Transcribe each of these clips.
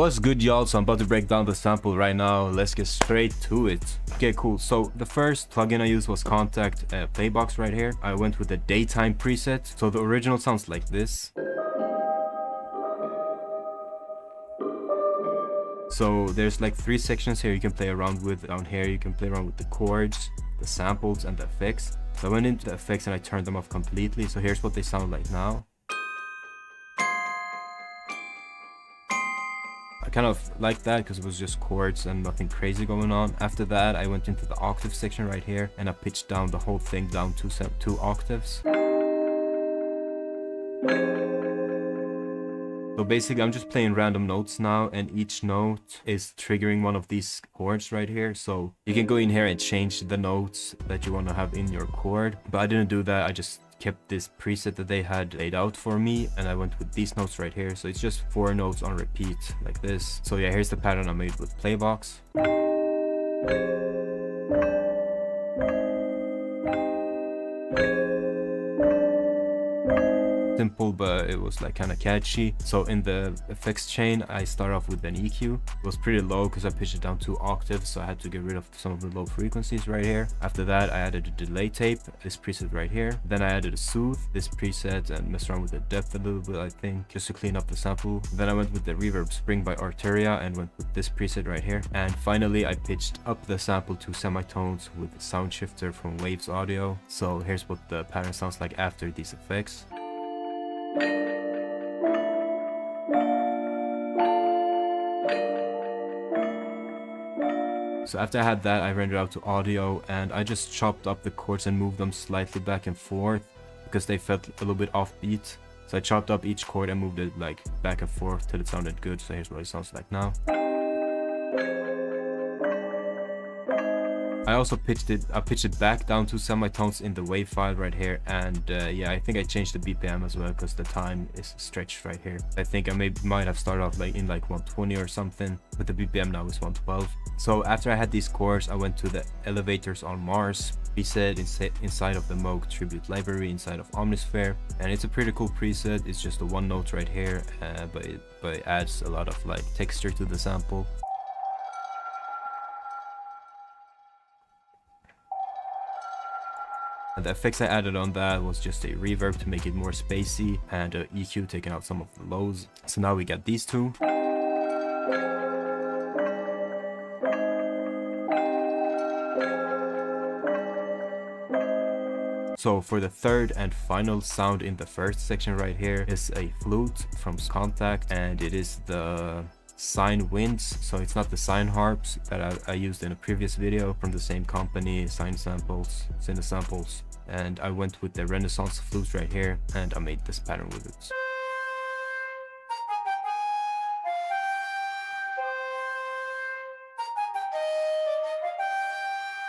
What's good, y'all? So I'm about to break down the sample right now. Let's get straight to it. Okay, cool. So the first plugin I used was Contact PLAYBOX right here. I went with the daytime preset. So the original sounds like this. So there's like 3 sections here you can play around with. Down here you can play around with the chords, the samples, and the effects. So I went into the effects and I turned them off completely. So here's what they sound like now. I kind of like that because it was just chords and nothing crazy going on. After that, I went into the octave section right here and I pitched down the whole thing down 2 octaves. So basically, I'm just playing random notes now, and each note is triggering one of these chords right here. So you can go in here and change the notes that you want to have in your chord. But I didn't do that. I just kept this preset that they had laid out for me, and I went with these notes right here. So it's just 4 notes on repeat like this. So yeah, here's the pattern I made with PLAYBOX. Simple, but it was like kind of catchy. So in the effects chain, I start off with an EQ. It was pretty low because I pitched it down 2 octaves, so I had to get rid of some of the low frequencies right here. After that, I added a delay tape, this preset right here. Then I added a soothe, this preset, and messed around with the depth a little bit, I think, just to clean up the sample. Then I went with the reverb spring by Arteria and went with this preset right here. And finally, I pitched up the sample to semitones with the sound shifter from Waves Audio. So here's what the pattern sounds like after these effects. So after I had that, I rendered out to audio and I just chopped up the chords and moved them slightly back and forth because they felt a little bit offbeat. So I chopped up each chord and moved it like back and forth till it sounded good. So here's what it sounds like now. I also pitched it back down to semitones in the wave file right here, and yeah, I think I changed the BPM as well because the time is stretched right here. I think I might have started off like in like 120 or something, but the BPM now is 112. So after I had these chords, I went to the Elevators on Mars preset inside of the Moog tribute library inside of OMNISPHERE, and it's a pretty cool preset. It's just a 1 note right here, but it adds a lot of like texture to the sample. And the effects I added on that was just a reverb to make it more spacey and an EQ taking out some of the lows. So now we got these 2. So for the third and final sound in the first section right here is a flute from Contact, and it is the sine winds. So it's not the sine harps that I used in a previous video from the same company, Sine Samples, Cinesamples, and I went with the Renaissance flute right here and I made this pattern with it.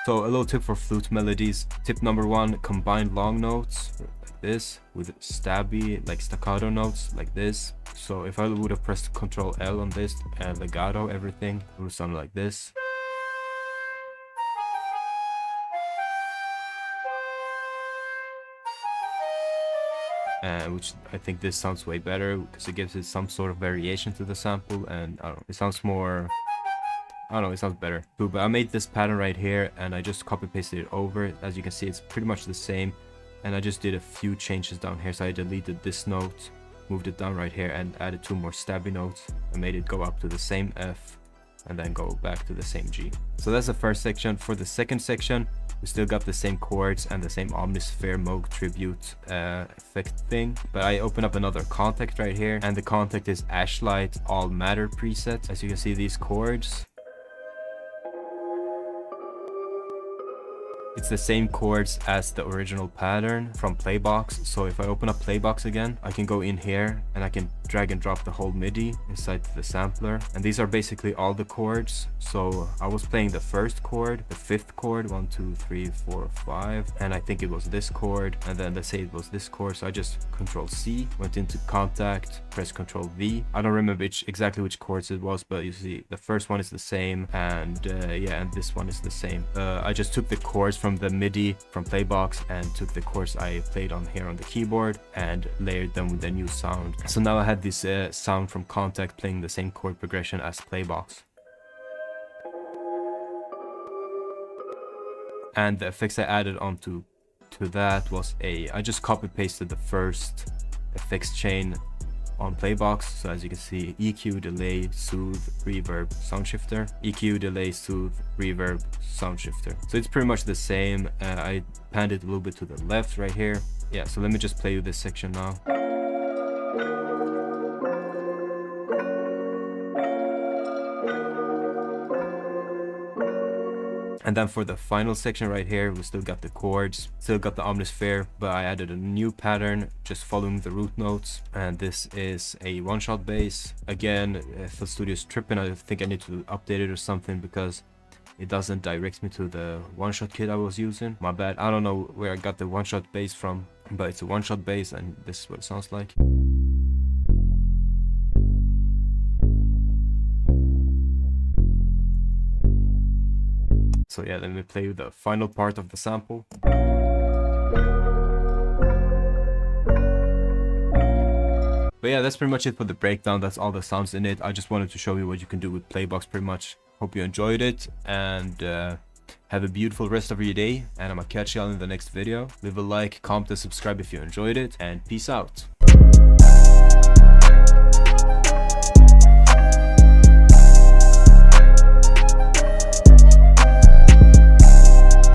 So a little tip for flute melodies. Tip number 1, combine long notes like this with stabby, like staccato notes like this. So if I would have pressed Ctrl L on this and legato everything, it would sound like this. Which I think this sounds way better because it gives it some sort of variation to the sample, and I don't know, it sounds more, I don't know, it sounds better. But I made this pattern right here and I just copy pasted it over. As you can see, it's pretty much the same, and I just did a few changes down here. So I deleted this note, moved it down right here, and added 2 more stabby notes. I made it go up to the same F and then go back to the same G. So that's the first section. For the second section, we still got the same chords and the same OMNISPHERE Moog tribute effect thing, but I open up another Contact right here, and the Contact is ASHLIGHT All Matter preset. As you can see, these chords, it's the same chords as the original pattern from PLAYBOX. So if I open up PLAYBOX again, I can go in here and I can drag and drop the whole MIDI inside the sampler. And these are basically all the chords. So I was playing the first chord, the 5th chord, 1, 2, 3, 4, 5. And I think it was this chord. And then let's say it was this chord. So I just Ctrl C, went into Contact, press Ctrl V. I don't remember exactly which chords it was, but you see the first one is the same. And yeah, and this one is the same. I just took the chords from the MIDI from PLAYBOX and took the chords I played on here on the keyboard and layered them with a new sound. So now I had this sound from Contact playing the same chord progression as PLAYBOX. And the effects I added onto that was I just copy pasted the first effects chain on PLAYBOX. So as you can see, EQ, delay, soothe, reverb, sound shifter, EQ, delay, soothe, reverb, sound shifter. So it's pretty much the same. I panned it a little bit to the left right here. Yeah, so let me just play with this section now. And then for the final section right here, we still got the chords, still got the OMNISPHERE, but I added a new pattern just following the root notes. And this is a one-shot bass. Again, FL Studio's tripping. I think I need to update it or something because it doesn't direct me to the one-shot kit I was using. My bad. I don't know where I got the one-shot bass from, but it's a one-shot bass and this is what it sounds like. So yeah, let me play the final part of the sample. But yeah, that's pretty much it for the breakdown. That's all the sounds in it. I just wanted to show you what you can do with PLAYBOX pretty much. Hope you enjoyed it and have a beautiful rest of your day. And I'm gonna catch y'all in the next video. Leave a like, comment, and subscribe if you enjoyed it. And peace out.